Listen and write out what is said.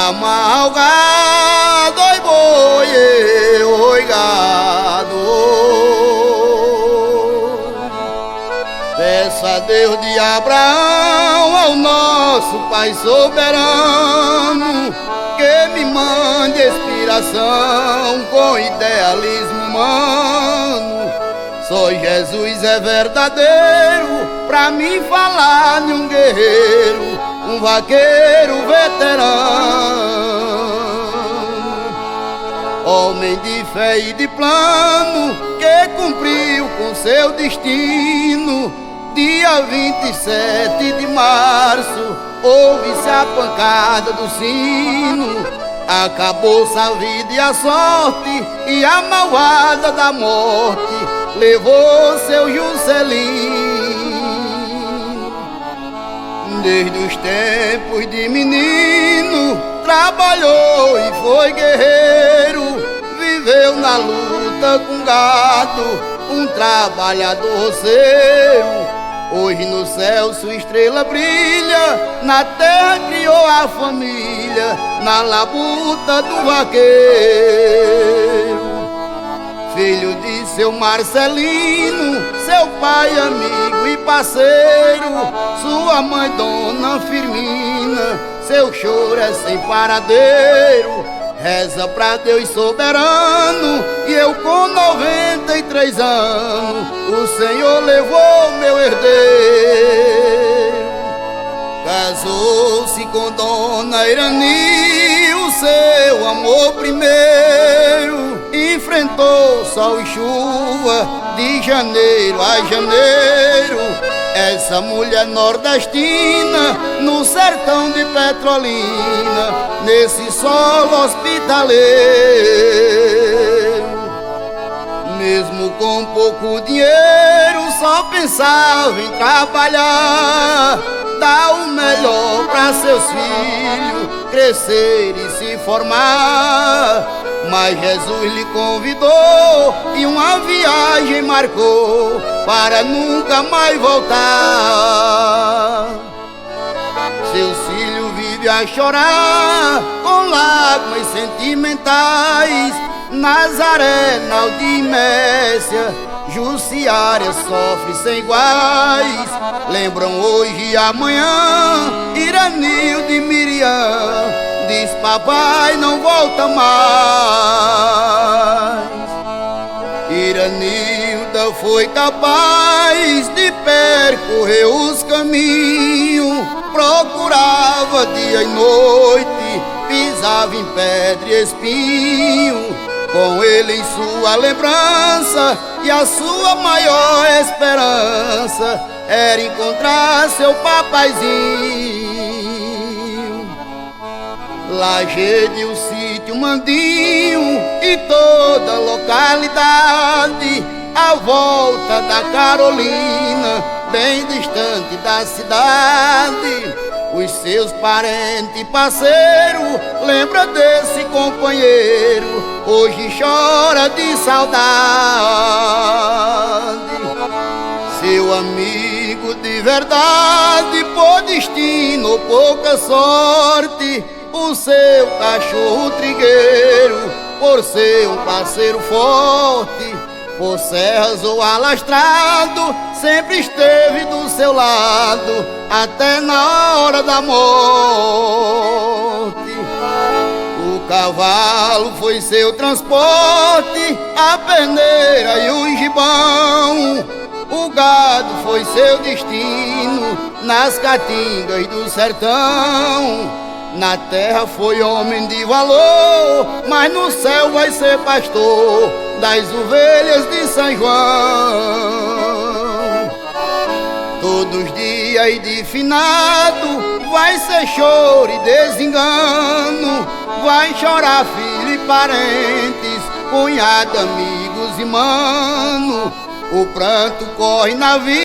amarra o gado, oi boi, oi gado. Peço a Deus de Abraão, ao nosso Pai soberano, que me mande inspiração com idealismo humano. Só Jesus é verdadeiro, pra mim falar de um guerreiro, um vaqueiro veterano, homem de fé e de plano, que cumpriu com seu destino. Dia 27 de março, ouve-se a pancada do sino. Acabou-se a vida e a sorte, e a malvada da morte levou seu Juscelino. Desde os tempos de menino, trabalhou e foi guerreiro, viveu na luta com gado, um trabalhador roceiro. Hoje no céu sua estrela brilha, na terra criou a família, na labuta do vaqueiro. Filho de seu Marcelino, seu pai amigo e parceiro, sua mãe dona Firmina, seu choro é sem paradeiro. Reza pra Deus soberano, e eu com 93 anos, o Senhor levou meu herdeiro. Casou-se com dona Irani, o seu amor primeiro, enfrentou sol e chuva de janeiro a janeiro. Essa mulher nordestina, no sertão de Petrolina, nesse solo hospitaleiro, mesmo com pouco dinheiro, só pensava em trabalhar, dar o melhor para seus filhos crescer e se formar. Mas Jesus lhe convidou e uma viagem marcou para nunca mais voltar. Seus filhos vivem a chorar com lágrimas sentimentais. Nazaré, Naldimécia, Jussiária sofre sem iguais. Lembram hoje e amanhã Iranilde e Miriam, diz papai não volta mais. Iranilda foi capaz de percorrer os caminhos, procurava dia e noite, pisava em pedra e espinho. Com ele em sua lembrança, e a sua maior esperança era encontrar seu papaizinho. Lajedo, o sítio Mandinho e toda a localidade à volta da Carolina, bem distante da cidade. Os seus parentes e parceiros lembra desse companheiro, hoje chora de saudade. Seu amigo de verdade, por destino ou pouca sorte, o seu cachorro trigueiro, por ser um parceiro forte, por serras ou alastrado, sempre esteve do seu lado, até na hora da morte. O cavalo foi seu transporte, a peneira e o gibão. O gado foi seu destino, nas caatingas do sertão. Na terra foi homem de valor, mas no céu vai ser pastor das ovelhas de São João. Todos os dias de finado vai ser choro e desengano, vai chorar filho e parentes, cunhado, amigos e mano. O pranto corre na vida.